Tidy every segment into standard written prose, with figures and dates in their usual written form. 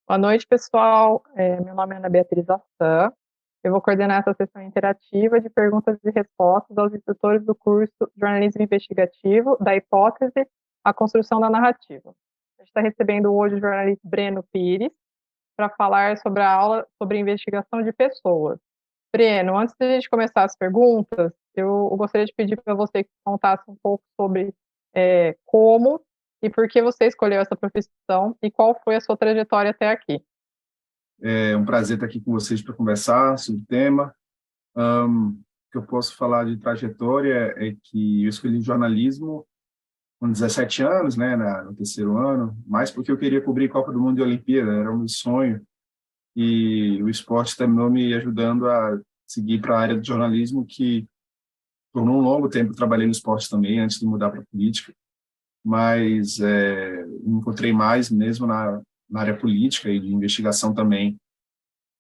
Boa noite, pessoal. Meu nome é Ana Beatriz Assan. Eu vou coordenar essa sessão interativa de perguntas e respostas aos instrutores do curso Jornalismo Investigativo, da hipótese à construção da narrativa. A gente está recebendo hoje o jornalista Breno Pires para falar sobre a aula sobre investigação de pessoas. Breno, antes de a gente começar as perguntas, eu gostaria de pedir para você que contasse um pouco sobre como e por que você escolheu essa profissão e qual foi a sua trajetória até aqui. É um prazer estar aqui com vocês para conversar sobre o tema. O que eu posso falar de trajetória é que eu escolhi jornalismo com 17 anos, né, no terceiro ano, mais porque eu queria cobrir Copa do Mundo e Olimpíada, era o meu sonho, e o esporte terminou me ajudando a seguir para a área do jornalismo, que por um longo tempo eu trabalhei no esporte também, antes de mudar para a política, mas me encontrei mais mesmo na área política e de investigação também.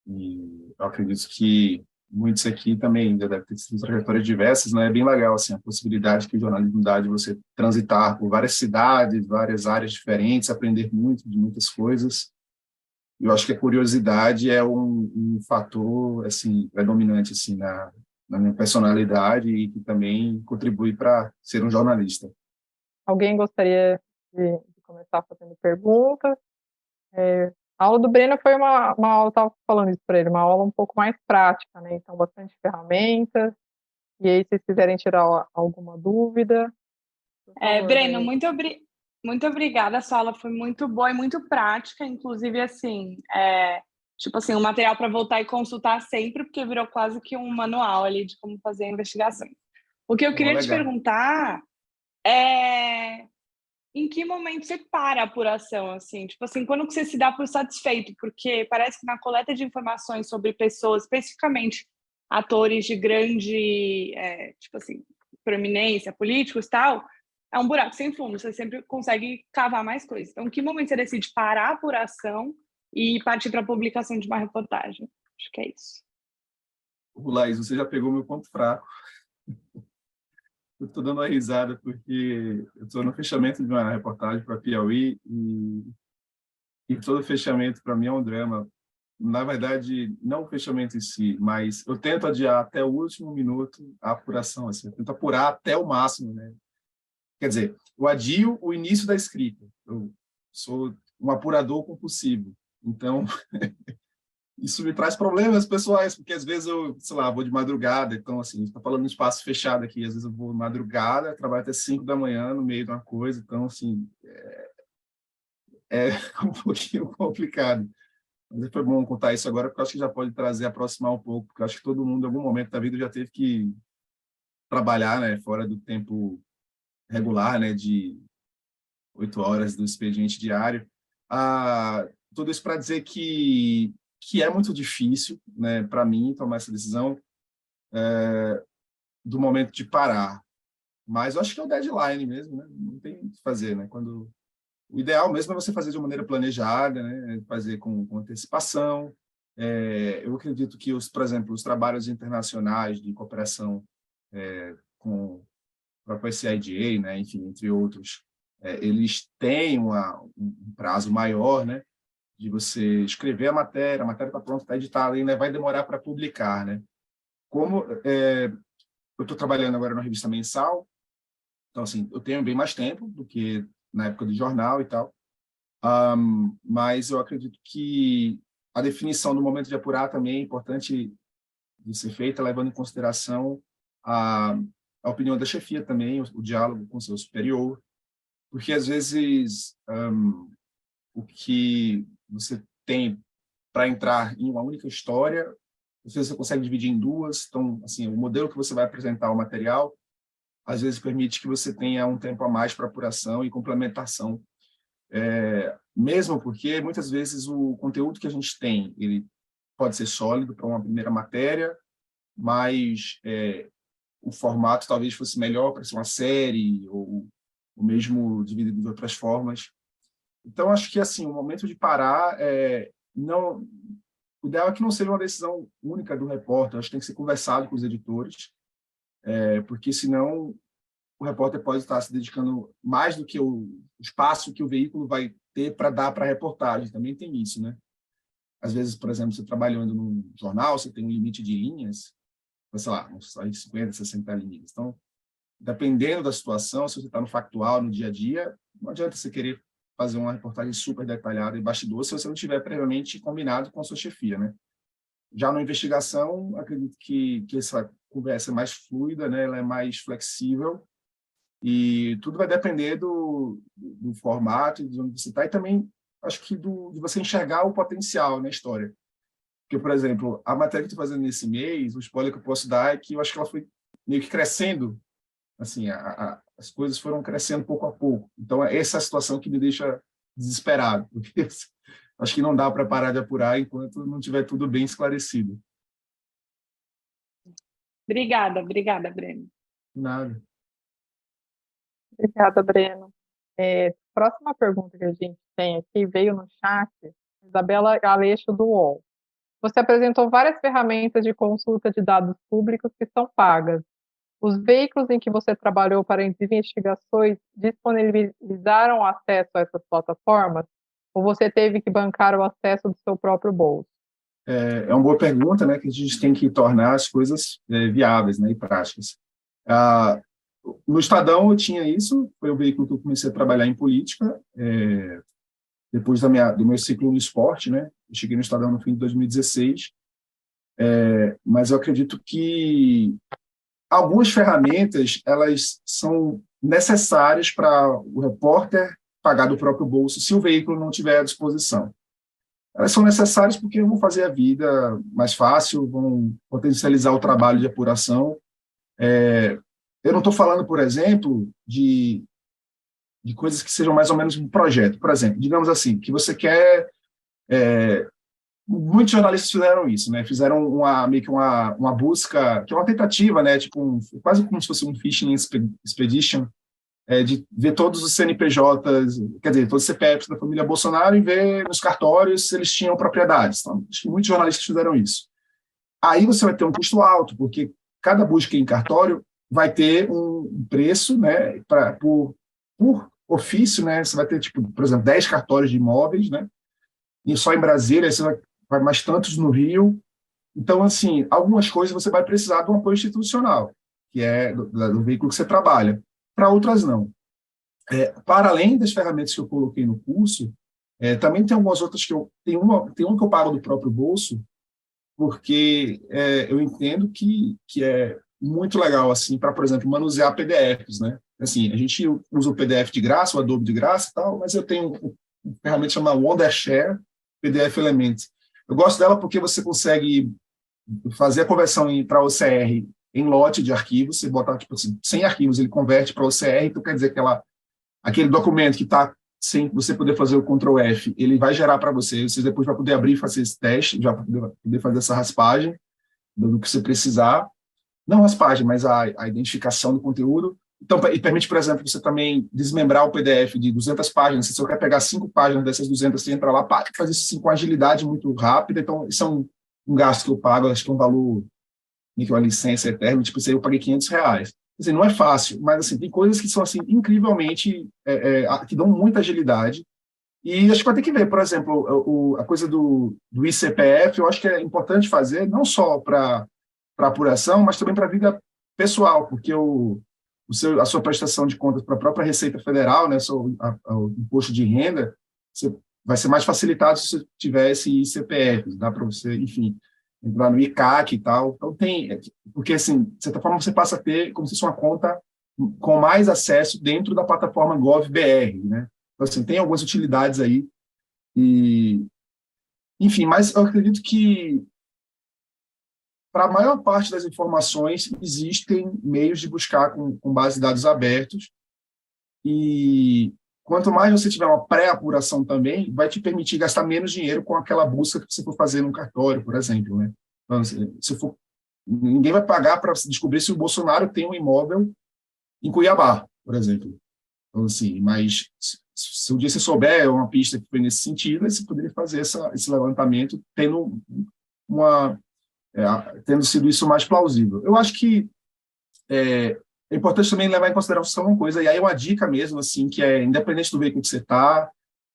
E eu acredito que muitos aqui também já devem ter sido trajetórias diversas, né? É bem legal assim a possibilidade que o jornalismo dá de você transitar por várias cidades, várias áreas diferentes, aprender muito de muitas coisas. E eu acho que a curiosidade é um fator assim predominante assim na minha personalidade e que também contribui para ser um jornalista. Alguém gostaria de começar fazendo perguntas? A aula do Breno foi uma aula, estava falando isso para ele, uma aula um pouco mais prática, né? Então, bastante ferramentas. E aí, se vocês quiserem tirar alguma dúvida, por favor, Breno, Breno. muito obrigada. A sua aula foi muito boa e muito prática, inclusive, assim, tipo assim, um material para voltar e consultar sempre, porque virou quase que um manual ali de como fazer a investigação. O que eu queria te Legal. perguntar é em que momento você para a apuração, assim? Tipo assim, quando que você se dá por satisfeito? Porque parece que na coleta de informações sobre pessoas, especificamente atores de grande, tipo assim, proeminência, políticos e tal, é um buraco sem fundo, você sempre consegue cavar mais coisas. Então, em que momento você decide parar a apuração e partir para a publicação de uma reportagem? Acho que é isso. Laís, você já pegou meu ponto fraco. Eu estou dando uma risada porque eu estou no fechamento de uma reportagem para Piauí e todo fechamento para mim é um drama. Na verdade, não o fechamento em si, mas eu tento adiar até o último minuto a apuração, assim, eu tento apurar até o máximo, né? Quer dizer, eu adio o início da escrita. Eu sou um apurador compulsivo. Então, isso me traz problemas pessoais, porque às vezes eu, sei lá, vou de madrugada, então, assim, a gente está falando de espaço fechado aqui, às vezes eu vou de madrugada, trabalho até 5 da manhã no meio de uma coisa, então, assim, é um pouquinho complicado. Mas foi bom contar isso agora, porque eu acho que já pode trazer, aproximar um pouco, porque eu acho que todo mundo, em algum momento da vida, já teve que trabalhar, né, fora do tempo regular, né, de 8 horas do expediente diário. Tudo isso para dizer que é muito difícil, né, para mim, tomar essa decisão do momento de parar. Mas eu acho que é o deadline mesmo, né? Não tem o que fazer, né? Quando o ideal mesmo é você fazer de uma maneira planejada, né? Fazer com antecipação. Eu acredito que, por exemplo, os trabalhos internacionais de cooperação com o próprio SIDA, né? Enfim, entre outros, eles têm um prazo maior, né? De você escrever a matéria está pronta, está editada, ainda vai demorar para publicar, né? Como eu estou trabalhando agora na revista mensal, então, assim, eu tenho bem mais tempo do que na época do jornal e tal, mas eu acredito que a definição no momento de apurar também é importante de ser feita, levando em consideração a, a opinião da chefia também, o diálogo com o seu superior, porque, às vezes, o que você tem para entrar em uma única história, às vezes você consegue dividir em duas, então, assim, o modelo que você vai apresentar ao material às vezes permite que você tenha um tempo a mais para apuração e complementação. Mesmo porque, muitas vezes, o conteúdo que a gente tem, ele pode ser sólido para uma primeira matéria, mas o formato talvez fosse melhor para ser uma série, ou mesmo dividido de outras formas. Então, acho que assim, o momento de parar, não, o ideal é que não seja uma decisão única do repórter, acho que tem que ser conversado com os editores, porque senão o repórter pode estar se dedicando mais do que o espaço que o veículo vai ter para dar para a reportagem. Também tem isso, né? às vezes, por exemplo, você trabalhando num jornal, você tem um limite de linhas, sei lá, uns 50, 60 linhas. Então, dependendo da situação, se você está no factual, no dia a dia, não adianta você querer fazer uma reportagem super detalhada e bastidor se você não tiver previamente combinado com a sua chefia, né? Já na investigação, acredito que essa conversa é mais fluida, né? Ela é mais flexível e tudo vai depender do formato, de onde você está e também, acho que de você enxergar o potencial na história. Porque, por exemplo, a matéria que eu estou fazendo nesse mês, o spoiler que eu posso dar é que eu acho que ela foi meio que crescendo, assim, as coisas foram crescendo pouco a pouco. Então, essa é a situação que me deixa desesperado, porque acho que não dá para parar de apurar enquanto não tiver tudo bem esclarecido. Obrigada, Breno. Nada. Obrigada, Breno. Próxima pergunta que a gente tem aqui veio no chat, Isabela Aleixo, do UOL. Você apresentou várias ferramentas de consulta de dados públicos que são pagas. Os veículos em que você trabalhou para investigações disponibilizaram acesso a essas plataformas? Ou você teve que bancar o acesso do seu próprio bolso? É uma boa pergunta, né, que a gente tem que tornar as coisas viáveis, né, e práticas. No Estadão eu tinha isso, foi o veículo que eu comecei a trabalhar em política, depois do meu ciclo no esporte, né, eu cheguei no Estadão no fim de 2016, mas eu acredito que algumas ferramentas, elas são necessárias para o repórter pagar do próprio bolso, se o veículo não tiver à disposição. Elas são necessárias porque vão fazer a vida mais fácil, vão potencializar o trabalho de apuração. Eu não estou falando, por exemplo, de coisas que sejam mais ou menos um projeto. Por exemplo, digamos assim, que você quer... muitos jornalistas fizeram isso, né? Fizeram meio que uma busca, que é uma tentativa, né? Tipo quase como se fosse um phishing expedition, de ver todos os CNPJs, quer dizer, todos os CPFs da família Bolsonaro e ver nos cartórios se eles tinham propriedades. Então, acho que muitos jornalistas fizeram isso. Aí você vai ter um custo alto, porque cada busca em cartório vai ter um preço, né? Por ofício, né? Você vai ter, tipo, por exemplo, 10 cartórios de imóveis, né? E só em Brasília, você vai mais tantos no Rio. Então, assim, algumas coisas você vai precisar de um apoio institucional, que é do veículo que você trabalha. Para outras, não. Para além das ferramentas que eu coloquei no curso, também tem algumas outras que tem uma que eu pago do próprio bolso, porque eu entendo que é muito legal, assim, para, por exemplo, manusear PDFs, né? Assim, a gente usa o PDF de graça, o Adobe de graça e tal, mas eu tenho uma ferramenta chamada Wondershare PDF Elements. Eu gosto dela porque você consegue fazer a conversão para OCR em lote de arquivos, você bota, tipo assim, 100 arquivos, ele converte para OCR, então quer dizer que aquele documento que está sem você poder fazer o Ctrl F, ele vai gerar para você depois vai poder abrir e fazer esse teste, já poder fazer essa raspagem do que você precisar, não raspagem, mas a identificação do conteúdo. Então, e permite, por exemplo, você também desmembrar o PDF de 200 páginas, se você quer pegar 5 páginas dessas 200, você entra lá, faz isso assim, com agilidade muito rápida, então isso é um gasto que eu pago, acho que é um valor, que é uma licença eterna, tipo, isso aí eu paguei R$500. Assim, não é fácil, mas assim, tem coisas que são assim, incrivelmente, que dão muita agilidade, e acho que vai ter que ver, por exemplo, a coisa do ICPF, eu acho que é importante fazer, não só para apuração, mas também para a vida pessoal, porque a sua prestação de contas para a própria Receita Federal, né, o imposto de renda, vai ser mais facilitado se você tivesse ICPF, dá para você, enfim, entrar no ICAC e tal. Então porque assim, de certa forma você passa a ter como se fosse uma conta com mais acesso dentro da plataforma GovBR, né? Então, assim, tem algumas utilidades aí enfim, mas eu acredito que para a maior parte das informações, existem meios de buscar com base em dados abertos, e quanto mais você tiver uma pré-apuração também, vai te permitir gastar menos dinheiro com aquela busca que você for fazer no cartório, por exemplo, né? Então, ninguém vai pagar para descobrir se o Bolsonaro tem um imóvel em Cuiabá, por exemplo. Então, assim, mas se um dia você souber uma pista que foi nesse sentido, você poderia fazer esse levantamento tendo sido isso mais plausível. Eu acho que é importante também levar em consideração uma coisa, e aí é uma dica mesmo, assim, que é independente do veículo que você está,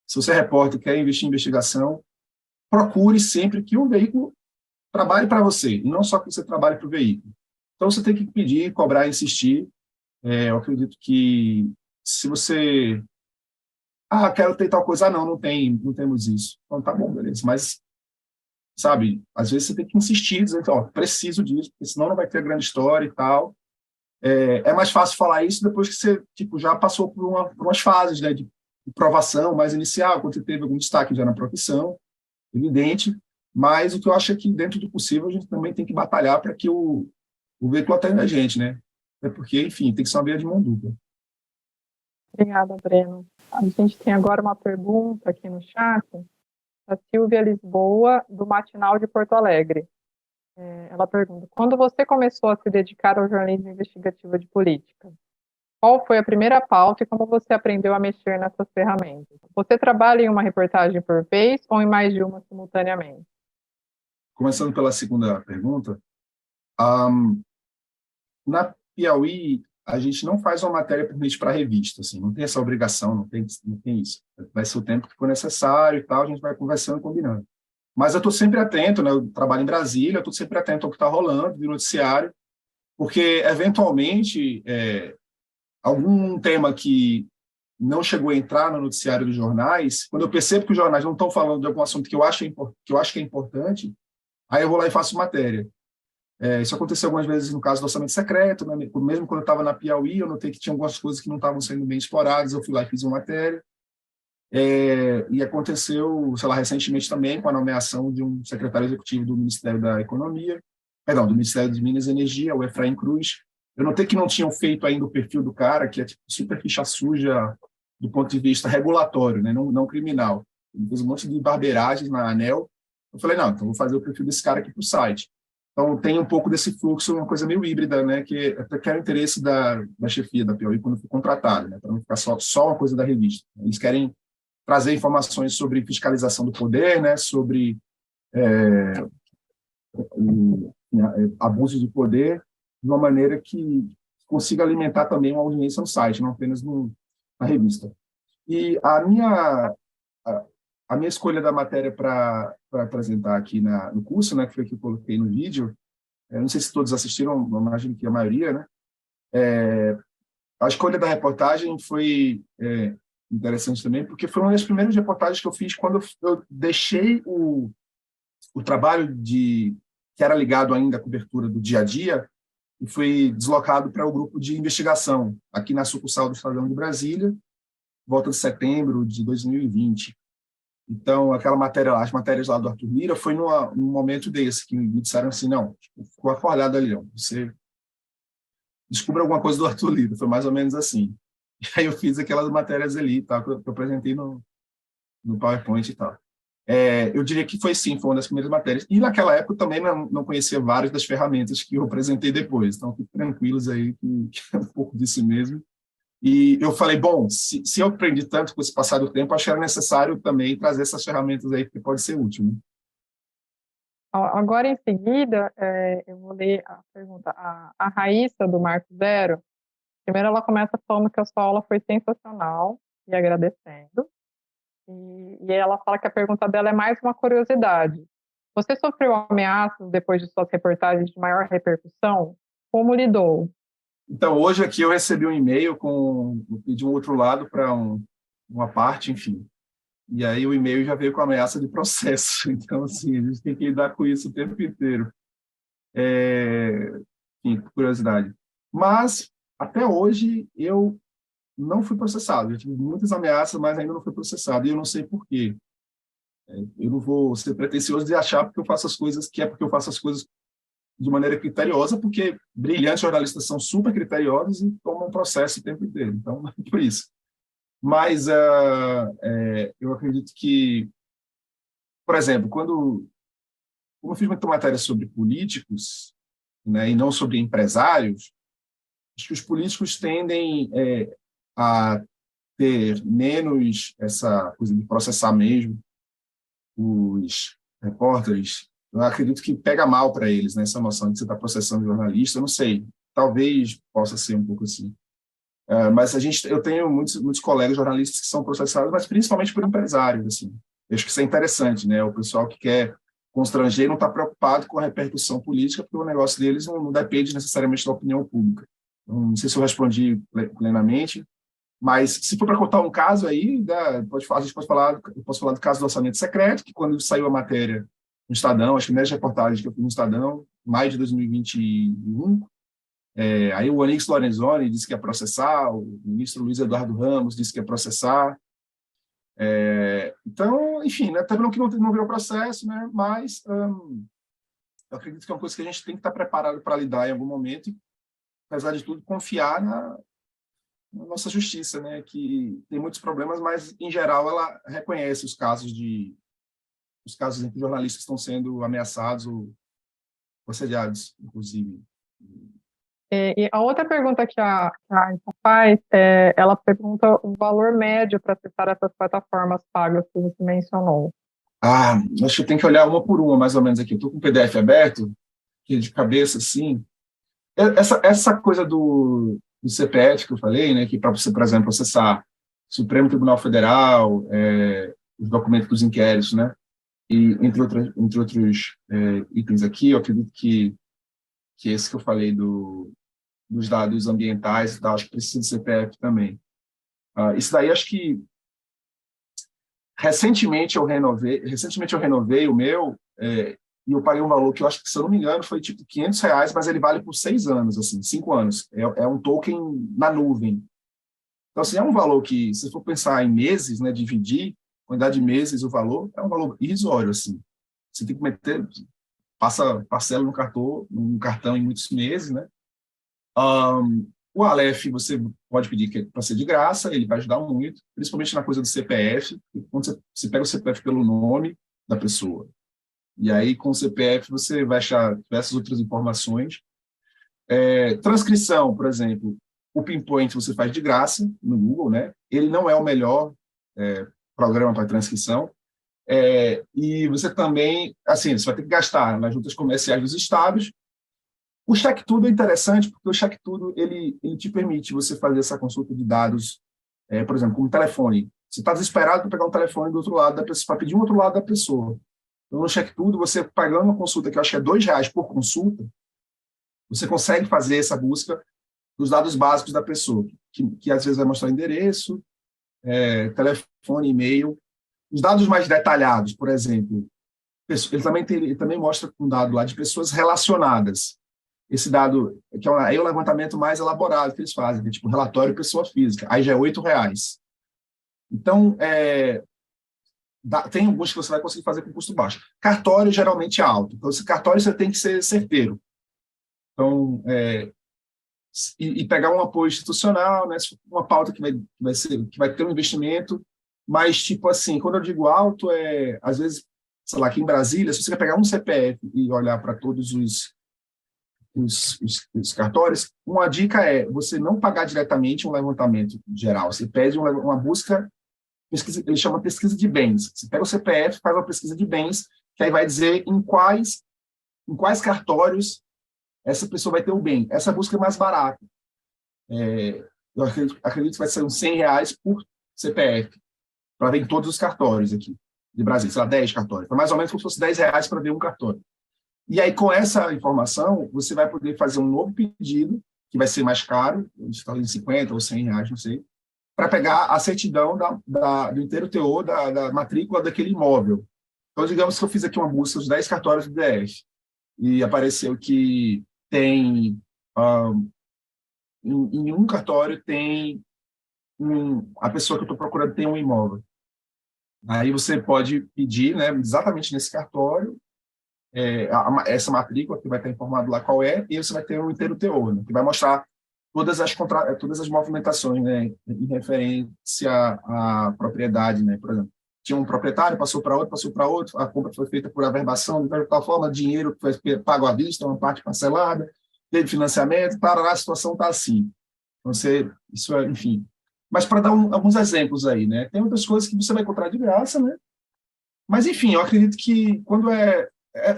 se você é repórter, quer investir em investigação, procure sempre que o veículo trabalhe para você, e não só que você trabalhe para o veículo. Então, você tem que pedir, cobrar, insistir. Eu acredito que se você... quero ter tal coisa. Não temos isso. Então, tá bom, beleza. Mas, sabe, às vezes você tem que insistir, dizer, preciso disso, porque senão não vai ter grande história e tal. É mais fácil falar isso depois que você já passou por umas fases, né, de provação mais inicial, quando você teve algum destaque já na profissão, evidente, mas o que eu acho é que, dentro do possível, a gente também tem que batalhar para que o veículo atenda a gente, né? Porque, enfim, tem que ser uma via de mão dupla. Obrigada, Breno. A gente tem agora uma pergunta aqui no chat, da Silvia Lisboa, do Matinal de Porto Alegre. Ela pergunta: quando você começou a se dedicar ao jornalismo investigativo de política, qual foi a primeira pauta e como você aprendeu a mexer nessas ferramentas? Você trabalha em uma reportagem por vez ou em mais de uma simultaneamente? Começando pela segunda pergunta, na Piauí, a gente não faz uma matéria por mês para a revista, assim, não tem essa obrigação, não tem isso. Vai ser o tempo que for necessário e tal, a gente vai conversando e combinando. Mas eu estou sempre atento, né? Eu trabalho em Brasília, eu estou sempre atento ao que está rolando do noticiário, porque, eventualmente, algum tema que não chegou a entrar no noticiário dos jornais, quando eu percebo que os jornais não estão falando de algum assunto que eu acho que é importante, aí eu vou lá e faço matéria. Isso aconteceu algumas vezes no caso do orçamento secreto, né? Mesmo quando eu estava na Piauí, eu notei que tinha algumas coisas que não estavam sendo bem exploradas, eu fui lá e fiz uma matéria. E aconteceu, sei lá, recentemente também com a nomeação de um secretário executivo do Ministério da Economia, perdão, do Ministério de Minas e Energia, o Efraim Cruz. Eu notei que não tinham feito ainda o perfil do cara, que é tipo super ficha suja do ponto de vista regulatório, né? Não criminal. Ele fez um monte de barbeiragens na ANEEL. Eu falei, não, então vou fazer o perfil desse cara aqui para o site. Então, tem um pouco desse fluxo, uma coisa meio híbrida, né, que é o interesse da chefia da Piauí quando foi contratada, né, para não ficar só uma coisa da revista. Eles querem trazer informações sobre fiscalização do poder, né, sobre o abuso de poder, de uma maneira que consiga alimentar também uma audiência no site, não apenas na revista. E a minha escolha da matéria para apresentar aqui no curso, né, que foi que eu coloquei no vídeo, não sei se todos assistiram, imagino que a maioria, né? A escolha da reportagem foi interessante também, porque foi uma das primeiras reportagens que eu fiz quando eu deixei o trabalho que era ligado ainda à cobertura do dia a dia e fui deslocado para o grupo de investigação, aqui na sucursal do Estadão de Brasília, volta de setembro de 2020. Então, as matérias lá do Arthur Lira, foi num momento desse, que me disseram assim, não, ficou acordado ali, não, você descobre alguma coisa do Arthur Lira, foi mais ou menos assim. E aí eu fiz aquelas matérias ali, tá, que eu apresentei no PowerPoint e tal. Eu diria que foi uma das primeiras matérias. E naquela época eu também não conhecia várias das ferramentas que eu apresentei depois, então fiquem tranquilos aí, que é um pouco disso mesmo. E eu falei, bom, se eu aprendi tanto com esse passar do tempo, acho que era necessário também trazer essas ferramentas aí, porque pode ser útil, né? Agora, em seguida, eu vou ler a pergunta. A Raíssa, do Marco Zero, primeiro ela começa falando que a sua aula foi sensacional e agradecendo. E ela fala que a pergunta dela é mais uma curiosidade. Você sofreu ameaças depois de suas reportagens de maior repercussão? Como lidou? Então, hoje aqui eu recebi um e-mail de um outro lado para uma parte, enfim. E aí o e-mail já veio com ameaça de processo. Então, assim, a gente tem que lidar com isso o tempo inteiro. Enfim, curiosidade. Mas, até hoje, eu não fui processado. Eu tive muitas ameaças, mas ainda não fui processado. E eu não sei por quê. Eu não vou ser pretensioso de achar porque eu faço as coisas, que é porque eu faço as coisas de maneira criteriosa, porque brilhantes jornalistas são super criteriosos e tomam processo o tempo inteiro. Então, não é por isso. Mas eu acredito que, por exemplo, como eu fiz muita matéria sobre políticos, né, e não sobre empresários, acho que os políticos tendem a ter menos essa coisa de processar mesmo os repórteres. Eu acredito que pega mal para eles, né, essa noção de você estar processando jornalista. Eu não sei, talvez possa ser um pouco assim. Mas eu tenho muitos colegas jornalistas que são processados, mas principalmente por empresários, assim. Eu acho que isso é interessante, né? O pessoal que quer constranger não está preocupado com a repercussão política, porque o negócio deles não depende necessariamente da opinião pública. Não sei se eu respondi plenamente, mas se for para contar um caso aí, a gente pode falar, eu posso falar do caso do orçamento secreto, que quando saiu a matéria no Estadão, acho que nas reportagens que eu fiz no Estadão, maio de 2021, aí o Onyx Lorenzoni disse que ia processar, o ministro Luiz Eduardo Ramos disse que ia processar. Então, enfim, né, também que não virou processo, né, mas eu acredito que é uma coisa que a gente tem que estar preparado para lidar em algum momento e, apesar de tudo, confiar na nossa justiça, né, que tem muitos problemas, mas, em geral, ela reconhece os casos em que jornalistas estão sendo ameaçados ou assediados, inclusive. E a outra pergunta que a Aissa faz, ela pergunta o valor médio para acessar essas plataformas pagas que você mencionou. Acho que eu tenho que olhar uma por uma, mais ou menos, aqui. Eu estou com o PDF aberto, que de cabeça, assim. Essa coisa do CPF que eu falei, né, que para você, por exemplo, acessar Supremo Tribunal Federal, os documentos dos inquéritos, né, e entre outros itens aqui, eu acredito que esse que eu falei dos dados ambientais e tal, acho que precisa de CPF também. Isso daí, acho que recentemente eu renovei o meu, e eu paguei um valor que eu acho que, se eu não me engano, foi tipo R$500, mas ele vale por 6 anos, assim, 5 anos. É um token na nuvem. Então, assim, é um valor que, se for pensar em meses, né, dividir quantidade de meses, o valor é um valor irrisório, assim. Você tem que parcela no cartão em muitos meses, né? O Aleph você pode pedir para ser de graça, ele vai ajudar muito, principalmente na coisa do CPF, quando você pega o CPF pelo nome da pessoa. E aí, com o CPF, você vai achar diversas outras informações. Transcrição, por exemplo, o Pinpoint você faz de graça no Google, né? Ele não é o melhor programa para transcrição. E você também, assim, você vai ter que gastar nas juntas comerciais dos estados. O CheckTudo é interessante, porque o CheckTudo ele te permite você fazer essa consulta de dados, por exemplo, como telefone. Você está desesperado para pegar um telefone do outro lado da pessoa, para pedir um outro lado da pessoa. Então, no CheckTudo, você pagando uma consulta, que eu acho que é R$2 por consulta, você consegue fazer essa busca dos dados básicos da pessoa, que às vezes vai mostrar endereço, telefone, e-mail. Os dados mais detalhados, por exemplo, ele também mostra um dado lá de pessoas relacionadas. Esse dado, que é o levantamento mais elaborado que eles fazem, que é tipo relatório pessoa física, aí já é R$8. Então, tem alguns que você vai conseguir fazer com custo baixo. Cartório geralmente é alto, então esse cartório você tem que ser certeiro. Então, e pegar um apoio institucional, né, uma pauta que vai ter um investimento, mas, tipo assim, quando eu digo alto, às vezes, sei lá, aqui em Brasília, se você quer pegar um CPF e olhar para todos os cartórios, uma dica é você não pagar diretamente um levantamento geral, você pede uma busca, pesquisa, ele chama pesquisa de bens. Você pega o CPF, faz uma pesquisa de bens, que aí vai dizer em quais cartórios essa pessoa vai ter o bem. Essa busca é mais barata. Eu acredito que vai ser uns R$100 por CPF, para ver em todos os cartórios aqui de Brasília, sei lá, 10 cartórios. Então, mais ou menos como se fosse R$10 para ver um cartório. E aí, com essa informação, você vai poder fazer um novo pedido, que vai ser mais caro, talvez R$50 ou R$100, não sei, para pegar a certidão do inteiro teor da matrícula daquele imóvel. Então, digamos que eu fiz aqui uma busca dos 10 cartórios do DF, e apareceu que tem, em um cartório, tem a pessoa que eu estou procurando tem um imóvel. Aí você pode pedir, né, exatamente nesse cartório, essa matrícula, que vai estar informado lá qual é, e você vai ter um inteiro teor, né, que vai mostrar todas as movimentações, né, em referência à propriedade, né, por exemplo. Tinha um proprietário, passou para outro, a compra foi feita por averbação, de tal forma, dinheiro que foi pago à vista, uma parte parcelada, teve financiamento, a situação está assim. Então, enfim. Mas para dar alguns exemplos aí, né, tem outras coisas que você vai encontrar de graça, né, mas, enfim, eu acredito que quando é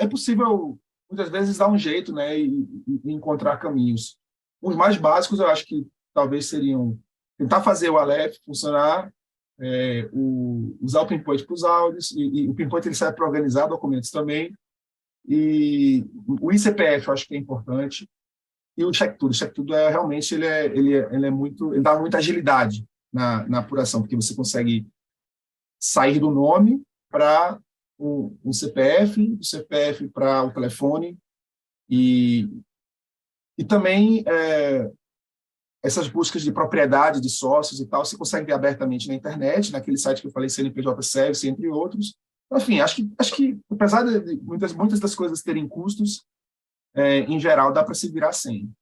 possível, muitas vezes, dar um jeito, né, e encontrar caminhos. Os mais básicos, eu acho que talvez seriam tentar fazer o Aleph funcionar, usar o Pinpoint para os áudios, e o Pinpoint ele serve para organizar documentos também, e o ICPF eu acho que é importante, e o Check Tudo. O Check Tudo realmente ele dá muita agilidade na apuração, porque você consegue sair do nome para o CPF, do CPF para o telefone, e também essas buscas de propriedade de sócios e tal, você consegue ver abertamente na internet, naquele site que eu falei, CNPJ Service, entre outros. Enfim, acho que apesar de muitas das coisas terem custos, em geral, dá para se virar sem.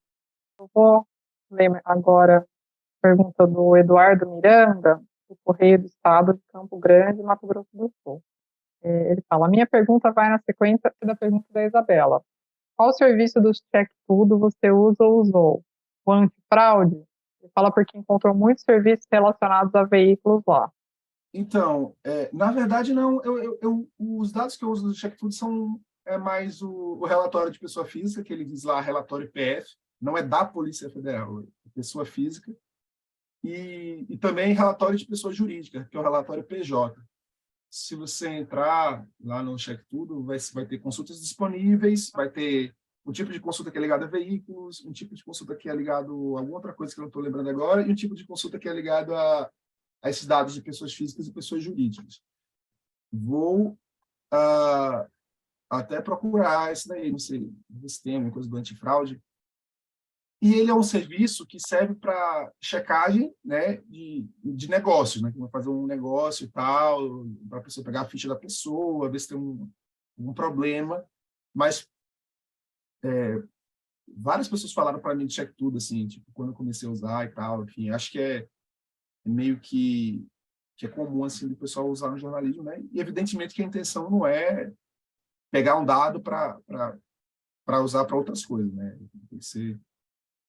Eu vou ler agora a pergunta do Eduardo Miranda, do Correio do Estado de Campo Grande, Mato Grosso do Sul. Ele fala: a minha pergunta vai na sequência da pergunta da Isabela. Qual serviço do Check Tudo você usa ou usou? O antifraude? Ele fala porque encontrou muitos serviços relacionados a veículos lá. Então, na verdade, não. Os dados que eu uso do Check Tudo são mais o relatório de pessoa física, que ele diz lá, relatório IPF, não é da Polícia Federal, é pessoa física, e também relatório de pessoa jurídica, que é o relatório PJ. Se você entrar lá no Check Tudo, vai ter consultas disponíveis, vai ter um tipo de consulta que é ligado a veículos, um tipo de consulta que é ligado a alguma outra coisa que eu não estou lembrando agora, e um tipo de consulta que é ligado a esses dados de pessoas físicas e pessoas jurídicas. Vou até procurar isso daí, não sei se tem alguma coisa do antifraude. E ele é um serviço que serve para checagem, né, de negócios, né, que vai fazer um negócio e tal, para a pessoa pegar a ficha da pessoa, ver se tem um problema. Mas várias pessoas falaram para mim de Check Tudo, assim, tipo, quando eu comecei a usar e tal, enfim, acho que é meio que é comum, assim, do pessoal usar no jornalismo, né? E, evidentemente, que a intenção não é pegar um dado para usar para outras coisas, né? Tem que ser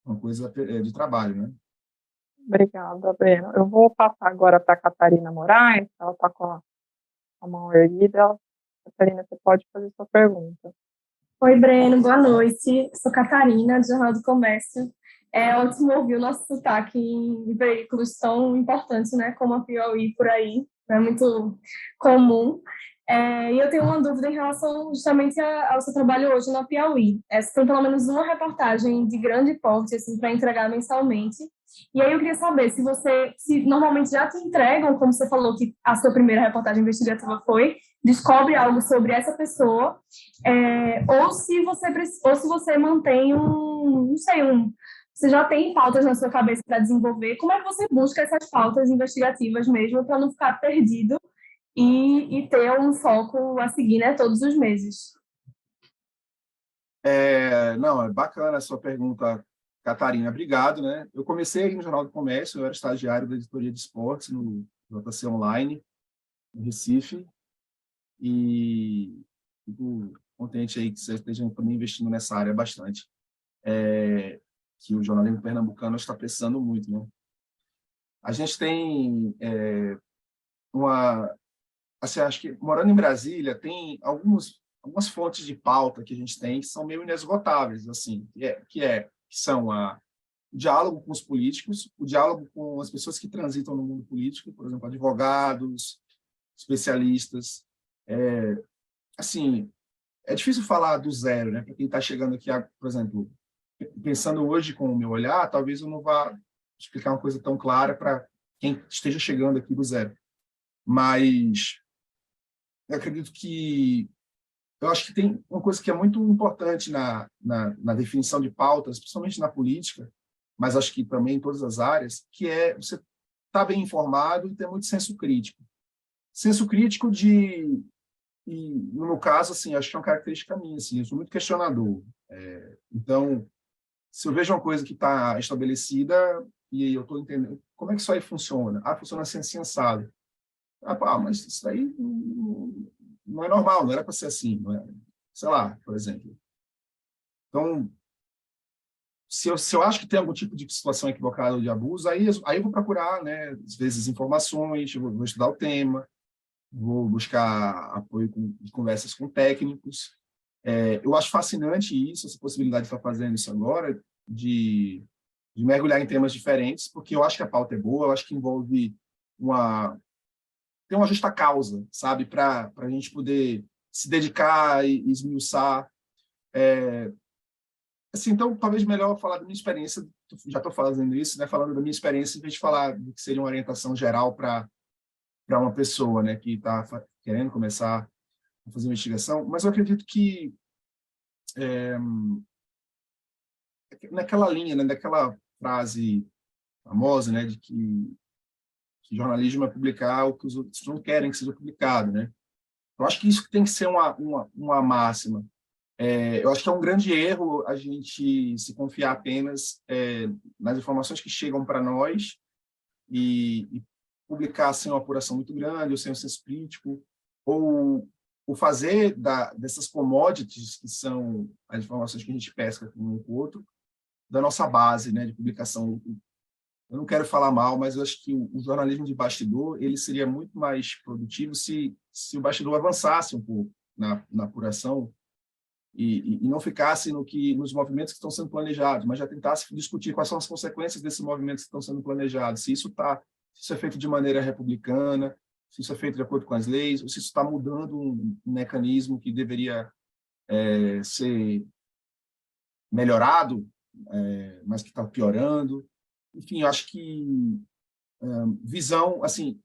uma coisa de trabalho, né? Obrigada, Breno. Eu vou passar agora para a Catarina Moraes, ela está com a mão erguida. Catarina, você pode fazer sua pergunta. Oi, Breno, boa noite. Sou Catarina, do Jornal do Comércio. É ótimo ouvir o nosso sotaque em veículos tão importantes, né, como a Piauí por aí, é muito comum. E eu tenho uma dúvida em relação justamente ao seu trabalho hoje na Piauí. Você tem pelo menos uma reportagem de grande porte assim, para entregar mensalmente. E aí eu queria saber se normalmente já te entregam, como você falou que a sua primeira reportagem investigativa foi, descobre algo sobre essa pessoa, ou se você mantém você já tem pautas na sua cabeça para desenvolver. Como é que você busca essas pautas investigativas mesmo para não ficar perdido e ter um foco a seguir, né, todos os meses? Não, é bacana a sua pergunta, Catarina. Obrigado, né? Eu comecei no Jornal do Comércio, eu era estagiário da editoria de esportes no JC Online, no Recife, e fico contente aí que vocês estejam também investindo nessa área bastante, que o jornalismo pernambucano está precisando muito, né? A gente tem assim, acho que morando em Brasília tem algumas fontes de pauta que a gente tem que são meio inesgotáveis, assim, que são o diálogo com os políticos, o diálogo com as pessoas que transitam no mundo político, por exemplo, advogados, especialistas. Assim, é difícil falar do zero, né? Para quem está chegando aqui, por exemplo, pensando hoje com o meu olhar, talvez eu não vá explicar uma coisa tão clara para quem esteja chegando aqui do zero. Mas eu acredito eu acho que tem uma coisa que é muito importante na definição de pautas, principalmente na política, mas acho que também em todas as áreas, que é você estar bem informado e ter muito senso crítico. Senso crítico e no meu caso, assim, acho que é uma característica minha, assim, eu sou muito questionador. Então, se eu vejo uma coisa que está estabelecida e eu estou entendendo como é que isso aí funciona, funciona assim, assado. Mas isso aí não é normal, não era para ser assim, não é? Sei lá, por exemplo. Então, se eu acho que tem algum tipo de situação equivocada ou de abuso, aí eu vou procurar, né, às vezes, informações, eu vou estudar o tema, vou buscar apoio de conversas com técnicos. Eu acho fascinante isso, essa possibilidade de estar fazendo isso agora, de mergulhar em temas diferentes, porque eu acho que a pauta é boa, eu acho que envolve ter uma justa causa, sabe, para a gente poder se dedicar e esmiuçar. Assim, então, talvez melhor falar da minha experiência, já estou fazendo isso, né, falando da minha experiência, em vez de falar do que seria uma orientação geral para uma pessoa, né, que está querendo começar a fazer investigação. Mas eu acredito que, naquela linha, né, daquela frase famosa, né, de que jornalismo é publicar o que os outros não querem que seja publicado, né? Eu acho que isso tem que ser uma máxima. Eu acho que é um grande erro a gente se confiar apenas nas informações que chegam para nós e publicar sem uma apuração muito grande, ou sem um senso crítico, ou fazer dessas commodities, que são as informações que a gente pesca com um com o outro, da nossa base, né, de publicação. Eu não quero falar mal, mas eu acho que o jornalismo de bastidor ele seria muito mais produtivo se o bastidor avançasse um pouco na apuração e não ficasse nos movimentos que estão sendo planejados, mas já tentasse discutir quais são as consequências desses movimentos que estão sendo planejados, se isso é feito de maneira republicana, se isso é feito de acordo com as leis, ou se isso está mudando um mecanismo que deveria ser melhorado, mas que está piorando. Enfim, eu acho que visão, assim,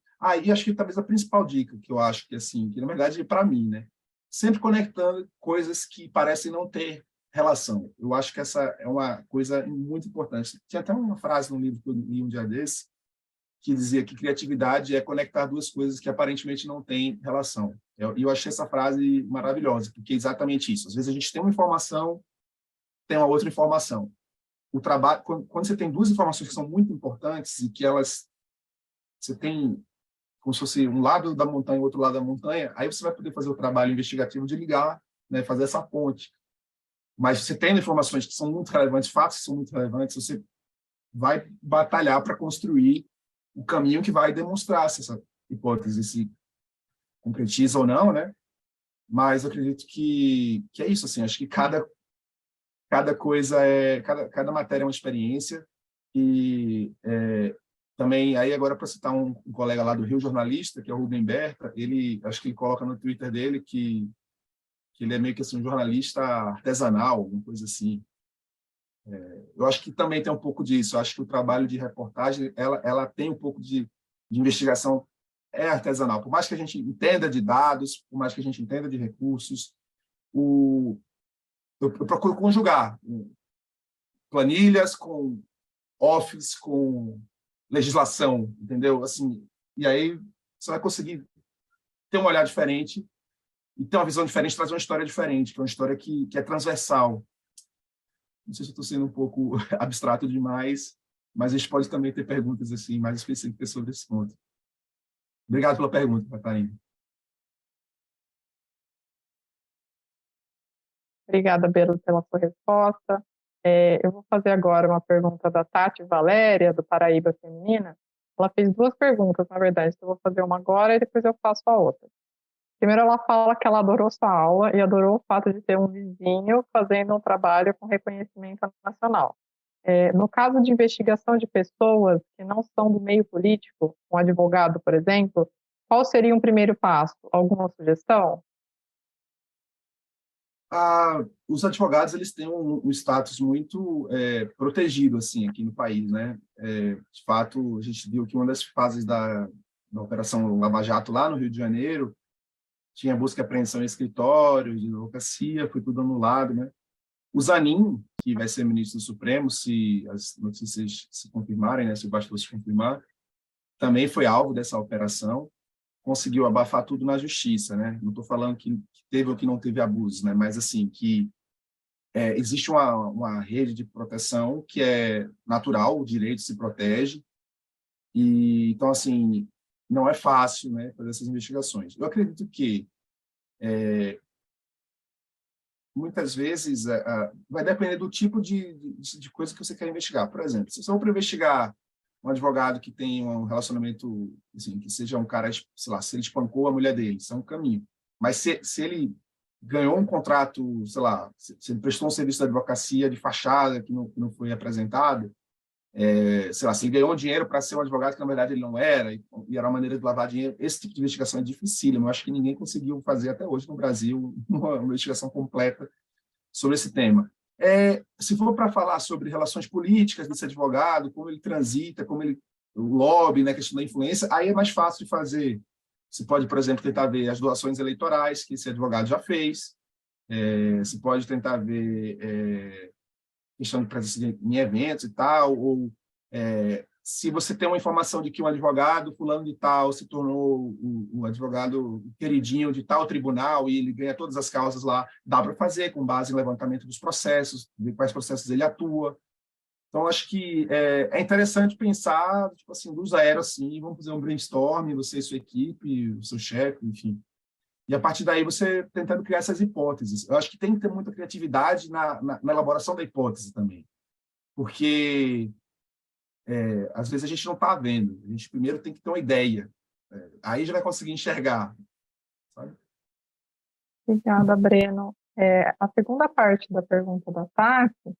e acho que talvez a principal dica que eu acho que, assim, que na verdade é para mim, né? Sempre conectando coisas que parecem não ter relação. Eu acho que essa é uma coisa muito importante. Tinha até uma frase no livro que eu li um dia desse, que dizia que criatividade é conectar duas coisas que aparentemente não têm relação. E eu achei essa frase maravilhosa, porque é exatamente isso. Às vezes a gente tem uma informação, tem uma outra informação. O trabalho, quando você tem duas informações que são muito importantes e que você tem como se fosse um lado da montanha e outro lado da montanha, aí você vai poder fazer o trabalho investigativo de ligar, né, fazer essa ponte. Mas você tendo informações que são muito relevantes, fatos que são muito relevantes, você vai batalhar para construir o caminho que vai demonstrar se essa hipótese se concretiza ou não, né? Mas eu acredito que é isso, assim, acho que cada coisa cada matéria é uma experiência e também, aí agora para citar um colega lá do Rio, jornalista, que é o Rubem Berta, acho que ele coloca no Twitter dele que ele é meio que assim, um jornalista artesanal, alguma coisa assim. Eu acho que também tem um pouco disso, eu acho que o trabalho de reportagem, ela tem um pouco de investigação artesanal. Por mais que a gente entenda de dados, por mais que a gente entenda de recursos, eu procuro conjugar planilhas com office, com legislação, entendeu? Assim, e aí você vai conseguir ter um olhar diferente e ter uma visão diferente, trazer uma história diferente, que é uma história que é transversal. Não sei se eu estou sendo um pouco abstrato demais, mas a gente pode também ter perguntas assim mais específicas sobre esse ponto. Obrigado pela pergunta, Catarina. Obrigada, Belo, pela sua resposta. Eu vou fazer agora uma pergunta da Tati Valéria, do Paraíba Feminina. Ela fez duas perguntas, na verdade, então eu vou fazer uma agora e depois eu faço a outra. Primeiro, ela fala que ela adorou sua aula e adorou o fato de ter um vizinho fazendo um trabalho com reconhecimento nacional. No caso de investigação de pessoas que não são do meio político, um advogado, por exemplo, qual seria um primeiro passo? Alguma sugestão? Os advogados eles têm um status muito protegido assim aqui no país, né? De fato, a gente viu que uma das fases da Operação Lava Jato lá no Rio de Janeiro tinha busca e apreensão em escritórios de advocacia, foi tudo anulado, né? O Zanin, que vai ser ministro do Supremo, se as notícias se confirmarem, né? Se o Bastos se confirmar, também foi alvo dessa operação. Conseguiu abafar tudo na justiça, né? Não estou falando que teve ou que não teve abuso, né? Mas assim que existe uma rede de proteção que é natural, o direito se protege e então assim não é fácil, né? Fazer essas investigações. Eu acredito que muitas vezes vai depender do tipo de coisa que você quer investigar. Por exemplo, se você for investigar um advogado que tem um relacionamento, assim, que seja um cara, sei lá, se ele espancou a mulher dele, isso é um caminho. Mas se ele ganhou um contrato, sei lá, se ele prestou um serviço de advocacia de fachada que não foi apresentado, sei lá, se ele ganhou dinheiro para ser um advogado que, na verdade, ele não era, e era uma maneira de lavar dinheiro. Esse tipo de investigação é dificílimo. Eu acho que ninguém conseguiu fazer até hoje no Brasil uma investigação completa sobre esse tema. Se for para falar sobre relações políticas desse advogado, como ele transita, como ele o lobby, né, a questão da influência, aí é mais fácil de fazer. Você pode, por exemplo, tentar ver as doações eleitorais que esse advogado já fez. Você pode tentar ver questão de presença em eventos e tal, ou se você tem uma informação de que um advogado fulano de tal se tornou um advogado queridinho de tal tribunal e ele ganha todas as causas lá, dá para fazer com base em levantamento dos processos, ver quais processos ele atua. Então, acho que é interessante pensar, tipo assim, do zero, assim, vamos fazer um brainstorm, você e sua equipe, o seu chefe, enfim. E, a partir daí, você tentando criar essas hipóteses. Eu acho que tem que ter muita criatividade na elaboração da hipótese também. Porque, às vezes, a gente não está vendo. A gente primeiro tem que ter uma ideia. Aí já vai conseguir enxergar. Sabe? Obrigada, Breno. A segunda parte da pergunta da Tati,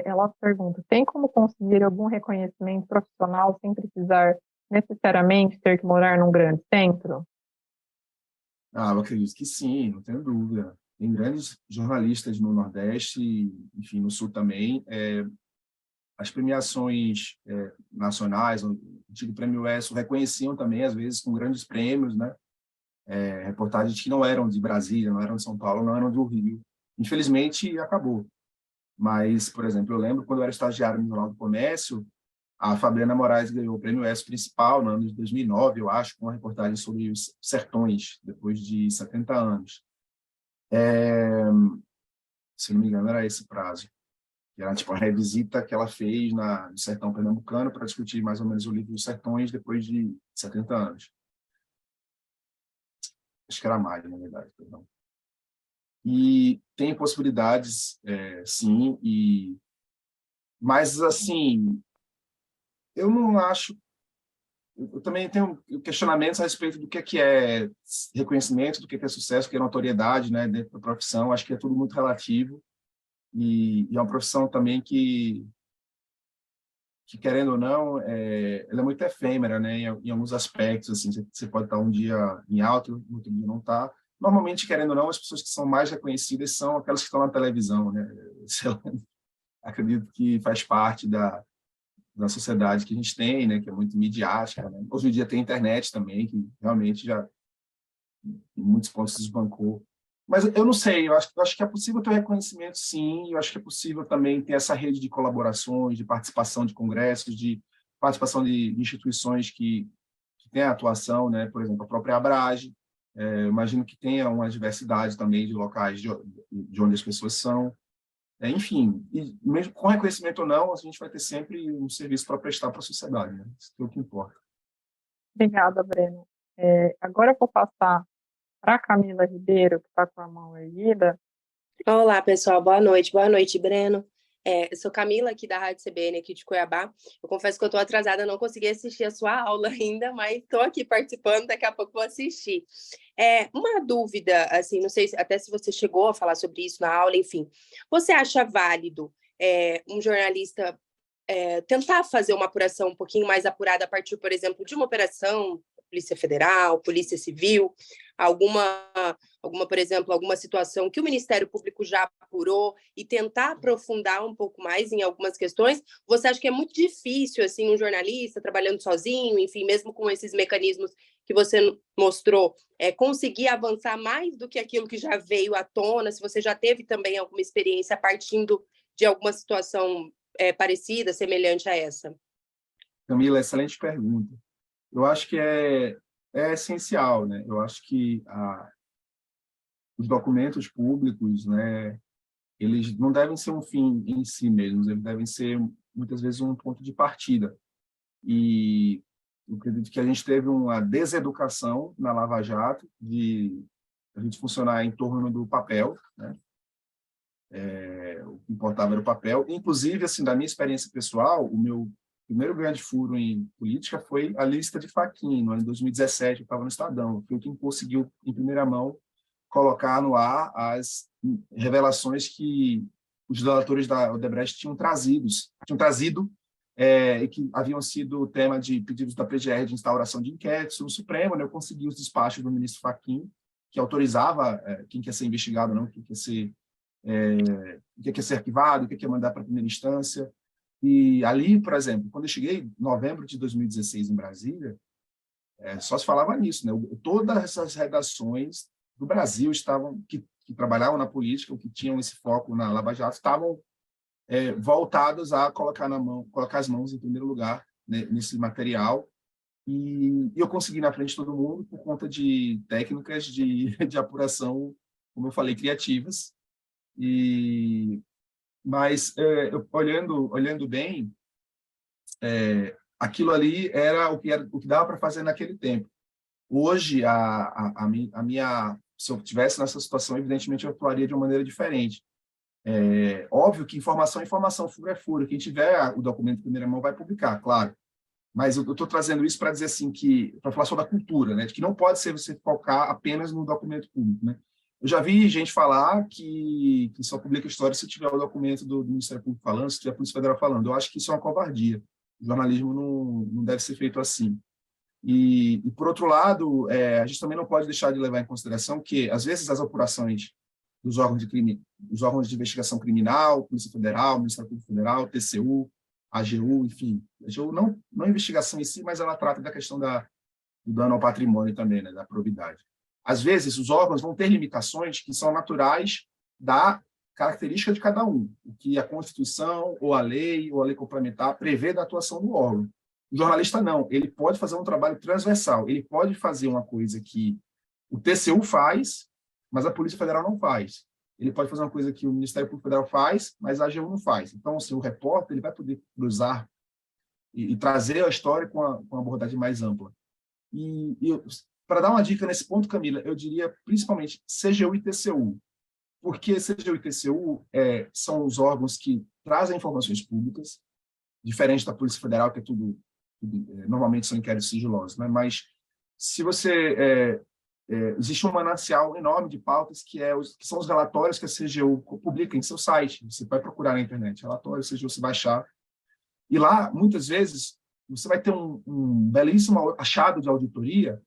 ela pergunta, tem como conseguir algum reconhecimento profissional sem precisar necessariamente ter que morar num grande centro? Eu acredito que sim, não tenho dúvida. Tem grandes jornalistas no Nordeste, enfim, no Sul também. As premiações nacionais, o antigo Prêmio ESSO, reconheciam também, às vezes, com grandes prêmios, né? Reportagens que não eram de Brasília, não eram de São Paulo, não eram do Rio. Infelizmente, acabou. Mas, por exemplo, eu lembro quando eu era estagiário no Jornal do Comércio, a Fabiana Moraes ganhou o Prêmio ESSO principal no ano de 2009, eu acho, com uma reportagem sobre os sertões, depois de 70 anos. Se não me engano, era esse prazo. Era tipo a revisita que ela fez no sertão pernambucano para discutir mais ou menos o livro dos sertões depois de 70 anos. Acho que era mais, na verdade. Perdão. E tem possibilidades, sim, mas, assim, eu não acho... Eu também tenho questionamentos a respeito do que é reconhecimento, do que é sucesso, do que é notoriedade, né, dentro da profissão. Acho que é tudo muito relativo e é uma profissão também que querendo ou não, ela é muito efêmera, né, em alguns aspectos. Assim, você pode estar um dia em alta, no outro dia não está. Normalmente, querendo ou não, as pessoas que são mais reconhecidas são aquelas que estão na televisão, né? Acredito que faz parte da sociedade que a gente tem, né, que é muito midiática, né? Hoje em dia tem internet também, que realmente já em muitos pontos desbancou. Mas eu não sei, eu acho que é possível ter reconhecimento, sim, eu acho que é possível também ter essa rede de colaborações, de participação de congressos, de participação de instituições que têm atuação, né? Por exemplo, a própria Abrage, eu imagino que tenha uma diversidade também de locais de onde as pessoas são. Enfim, e mesmo com reconhecimento ou não, a gente vai ter sempre um serviço para prestar para a sociedade, né? Isso é o que importa. Obrigada, Breno. Agora eu vou passar para a Camila Ribeiro, que está com a mão erguida. Olá, pessoal. Boa noite, Breno. Eu sou Camila, aqui da Rádio CBN, aqui de Cuiabá. Eu confesso que eu estou atrasada, não consegui assistir a sua aula ainda, mas estou aqui participando, daqui a pouco vou assistir. Uma dúvida, assim, não sei até se você chegou a falar sobre isso na aula, enfim. Você acha válido um jornalista tentar fazer uma apuração um pouquinho mais apurada a partir, por exemplo, de uma operação, Polícia Federal, Polícia Civil, por exemplo, alguma situação que o Ministério Público já apurou e tentar aprofundar um pouco mais em algumas questões? Você acha que é muito difícil, assim, um jornalista trabalhando sozinho, enfim, mesmo com esses mecanismos que você mostrou, conseguir avançar mais do que aquilo que já veio à tona? Se você já teve também alguma experiência partindo de alguma situação parecida, semelhante a essa? Camila, excelente pergunta. Eu acho que é essencial, né? Eu acho que os documentos públicos, né, eles não devem ser um fim em si mesmos, eles devem ser, muitas vezes, um ponto de partida. E eu acredito que a gente teve uma deseducação na Lava Jato, de a gente funcionar em torno do papel, né? O que importava era o papel. Inclusive, assim, da minha experiência pessoal, o meu primeiro grande furo em política foi a lista de Fachin, no ano de 2017, eu estava no Estadão, foi quem conseguiu, em primeira mão, colocar no ar as revelações que os delatores da Odebrecht tinham trazido e que haviam sido tema de pedidos da PGR de instauração de inquéritos no Supremo, né? Eu consegui os despachos do ministro Fachin, que autorizava quem quer ser investigado ou não, quem quer ser arquivado, quem quer mandar para a primeira instância. E ali, por exemplo, quando eu cheguei em novembro de 2016 em Brasília, só se falava nisso, né? Todas essas redações do Brasil que trabalhavam na política, ou que tinham esse foco na Lava Jato, estavam voltados a colocar as mãos em primeiro lugar, né, nesse material. E eu consegui na frente de todo mundo por conta de técnicas de apuração, como eu falei, criativas. Mas olhando bem, aquilo ali era o que dava para fazer naquele tempo. Hoje, se eu estivesse nessa situação, evidentemente eu atuaria de uma maneira diferente. Óbvio que informação é informação, furo é furo. Quem tiver o documento em primeira mão vai publicar, claro. Mas eu estou trazendo isso para dizer assim para falar sobre a cultura, né? De que não pode ser você focar apenas no documento público, né? Eu já vi gente falar que só publica história se tiver o documento do Ministério Público falando, se tiver a Polícia Federal falando. Eu acho que isso é uma covardia. O jornalismo não deve ser feito assim. E por outro lado, a gente também não pode deixar de levar em consideração que, às vezes, as apurações dos órgãos de investigação criminal, Polícia Federal, Ministério Público Federal, TCU, AGU, enfim. A AGU não investigação em si, mas ela trata da questão do dano ao patrimônio também, né, da probidade. Às vezes, os órgãos vão ter limitações que são naturais da característica de cada um, o que a Constituição, ou a lei complementar prevê da atuação do órgão. O jornalista não, ele pode fazer um trabalho transversal, ele pode fazer uma coisa que o TCU faz, mas a Polícia Federal não faz. Ele pode fazer uma coisa que o Ministério Público Federal faz, mas a AGU não faz. Então, assim, o repórter ele vai poder cruzar e trazer a história com uma abordagem mais ampla. Para dar uma dica nesse ponto, Camila, eu diria principalmente CGU e TCU, porque CGU e TCU são os órgãos que trazem informações públicas, diferente da Polícia Federal, que é tudo normalmente são inquéritos sigilosos, né? Mas se você existe um manancial enorme de pautas que são os relatórios que a CGU publica em seu site. Você vai procurar na internet, relatório CGU, você baixar. E lá, muitas vezes, você vai ter um belíssimo achado de auditoria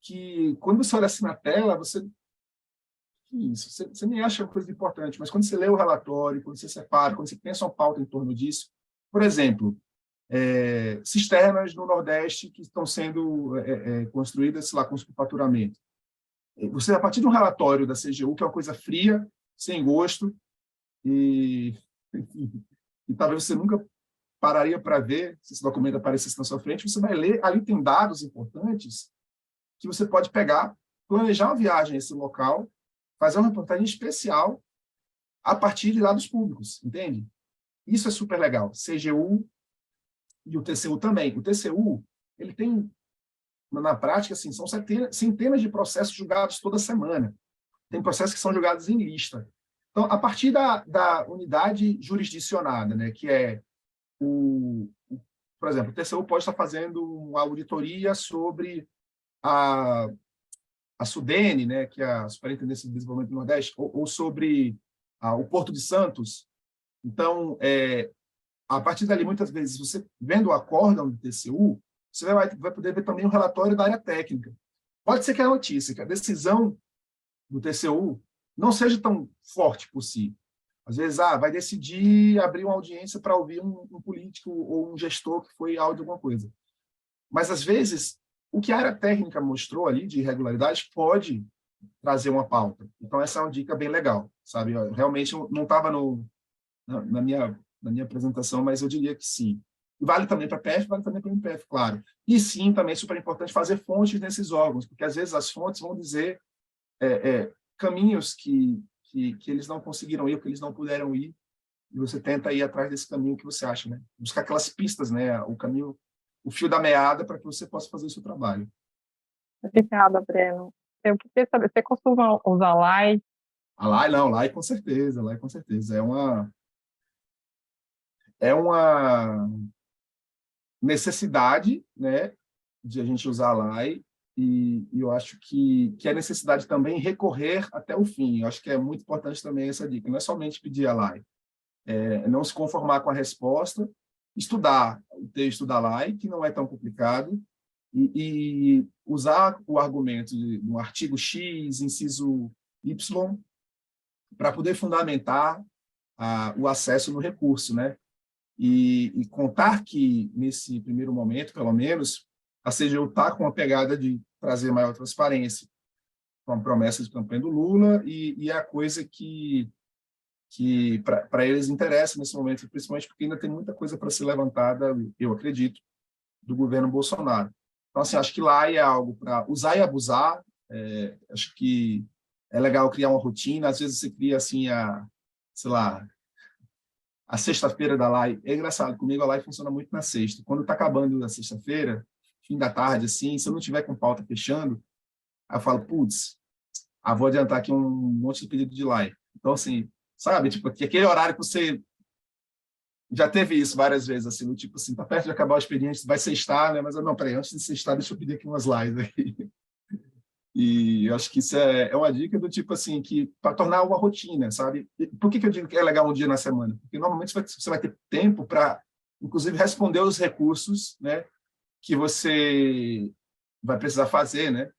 que, quando você olha assim na tela, você nem acha uma coisa importante, mas quando você lê o relatório, quando você separa, quando você pensa uma pauta em torno disso, por exemplo, cisternas no Nordeste que estão sendo construídas, sei lá, com superfaturamento. Você, a partir de um relatório da CGU, que é uma coisa fria, sem gosto, e talvez você nunca pararia para ver se esse documento aparecesse na sua frente, você vai ler, ali tem dados importantes que você pode pegar, planejar uma viagem a esse local, fazer uma reportagem especial a partir de dados públicos, entende? Isso é super legal. CGU e o TCU também. O TCU, ele tem, na prática, assim, são centenas de processos julgados toda semana. Tem processos que são julgados em lista. Então, a partir da unidade jurisdicionada, né, que por exemplo, o TCU pode estar fazendo uma auditoria sobre a SUDENE, né, que é a Superintendência de Desenvolvimento do Nordeste, ou sobre o Porto de Santos. Então, a partir dali, muitas vezes, você vendo o acórdão do TCU, você vai poder ver também o relatório da área técnica. Pode ser que a notícia, que a decisão do TCU não seja tão forte por si. Às vezes, vai decidir abrir uma audiência para ouvir um político ou um gestor que foi alvo de alguma coisa. Mas, às vezes, o que a área técnica mostrou ali de irregularidades pode trazer uma pauta. Então, essa é uma dica bem legal, sabe? Eu realmente não estava na minha apresentação, mas eu diria que sim. E vale também para a PF, vale também para o MPF, claro. E sim, também é super importante fazer fontes nesses órgãos, porque às vezes as fontes vão dizer caminhos que eles não conseguiram ir, ou que eles não puderam ir, e você tenta ir atrás desse caminho que você acha, né? Buscar aquelas pistas, né? O caminho, o fio da meada, para que você possa fazer o seu trabalho. Obrigada, Breno. Eu queria saber, você costuma usar LAI? A LAI não, LAI com certeza, LAI com certeza. É uma necessidade, né, de a gente usar a LAI, e eu acho que é necessidade também recorrer até o fim. Eu acho que é muito importante também essa dica. Não é somente pedir a LAI, não se conformar com a resposta, estudar o texto da lei, que não é tão complicado, e usar o argumento de um artigo X, inciso Y, para poder fundamentar o acesso no recurso, né? E contar que, nesse primeiro momento, pelo menos, a CGU está com a pegada de trazer maior transparência, com a promessa de campanha do Lula, e é a coisa que para eles interessa nesse momento, principalmente porque ainda tem muita coisa para ser levantada, eu acredito, do governo Bolsonaro. Então, assim, acho que lá é algo para usar e abusar. Acho que é legal criar uma rotina. Às vezes você cria, assim, sei lá, a sexta-feira da live. É engraçado, comigo a live funciona muito na sexta. Quando está acabando a sexta-feira, fim da tarde, assim, se eu não tiver com pauta fechando, aí eu falo, putz, vou adiantar aqui um monte de pedido de live. Então, assim, sabe, tipo, aquele horário que você já teve isso várias vezes, assim, no tipo assim, tá perto de acabar o expediente, vai sextar, né? Mas, não, peraí, antes de sextar, deixa eu pedir aqui umas lives aqui. E eu acho que isso é uma dica do tipo assim, que para tornar uma rotina, sabe? Por que eu digo que é legal um dia na semana? Porque normalmente você vai ter tempo para, inclusive, responder os recursos, né, que você vai precisar fazer, né?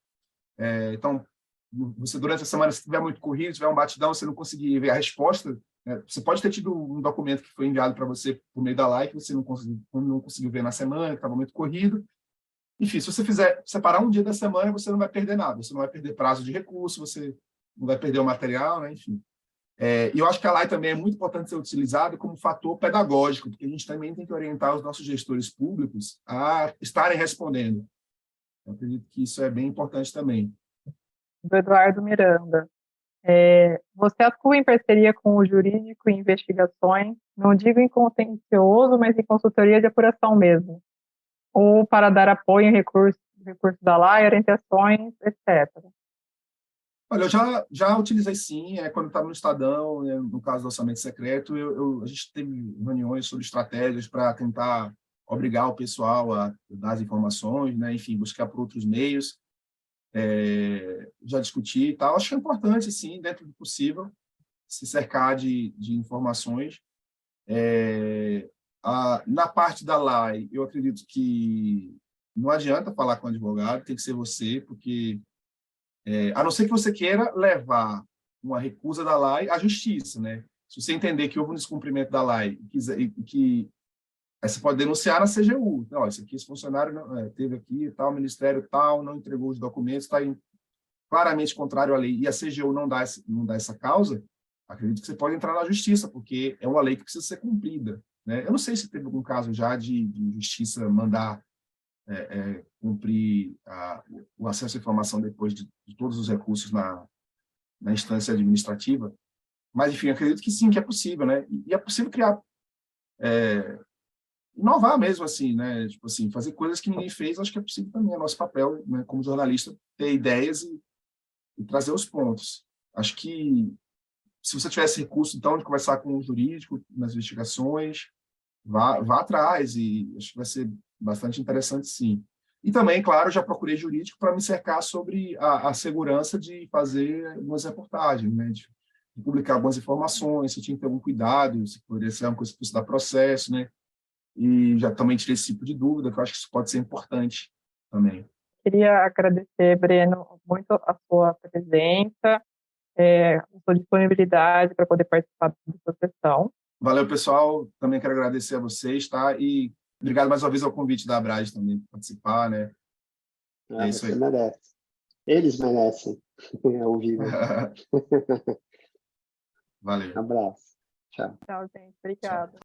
Então, você durante a semana, se tiver muito corrido, tiver um batidão, você não conseguir ver a resposta, né? Você pode ter tido um documento que foi enviado para você por meio da live, que você não conseguiu ver na semana, que estava muito corrido. Enfim, se você fizer separar um dia da semana, você não vai perder nada, você não vai perder prazo de recurso, você não vai perder o material, né? Enfim. E eu acho que a live também é muito importante ser utilizada como fator pedagógico, porque a gente também tem que orientar os nossos gestores públicos a estarem respondendo. Eu acredito que isso é bem importante também. Do Eduardo Miranda. Você atua em parceria com o jurídico em investigações, não digo em contencioso, mas em consultoria de apuração mesmo, ou para dar apoio em recurso da lei, orientações, etc. Olha, eu já utilizei sim, quando estava no Estadão, no caso do orçamento secreto, a gente teve reuniões sobre estratégias para tentar obrigar o pessoal a dar as informações, né? Enfim, buscar por outros meios. Já discuti e tal. Acho que é importante, sim, dentro do possível, se cercar de informações. Na parte da lei, eu acredito que não adianta falar com o advogado, tem que ser você, porque, a não ser que você queira levar uma recusa da lei à justiça, né? Se você entender que houve um descumprimento da lei aí você pode denunciar na CGU. Então, esse funcionário teve aqui, tal, ministério tal, não entregou os documentos, está claramente contrário à lei, e a CGU não dá essa causa, acredito que você pode entrar na justiça, porque é uma lei que precisa ser cumprida, né? Eu não sei se teve algum caso já de justiça mandar cumprir o acesso à informação depois de todos os recursos na instância administrativa, mas, enfim, acredito que sim, que é possível, né? E é possível criar, inovar mesmo, assim, né? Tipo assim, fazer coisas que ninguém fez, acho que é possível também, é nosso papel, né, como jornalista, ter ideias e trazer os pontos. Acho que, se você tivesse recurso, então, de conversar com o jurídico nas investigações, vá atrás, e acho que vai ser bastante interessante, sim. E também, claro, já procurei jurídico para me cercar sobre a segurança de fazer algumas reportagens, né? De publicar algumas informações, se tinha que ter algum cuidado, se poderia ser uma coisa que fosse dar processo, né? E já também tirei esse tipo de dúvida, que eu acho que isso pode ser importante também. Queria agradecer, Breno, muito a sua presença, a sua disponibilidade para poder participar dessa sessão. Valeu, pessoal. Também quero agradecer a vocês, tá? E obrigado mais uma vez ao convite da Abrage também para participar, né? É isso aí. Você merece. Eles merecem ouvir. Valeu. Um abraço. Tchau. Tchau, gente. Obrigada.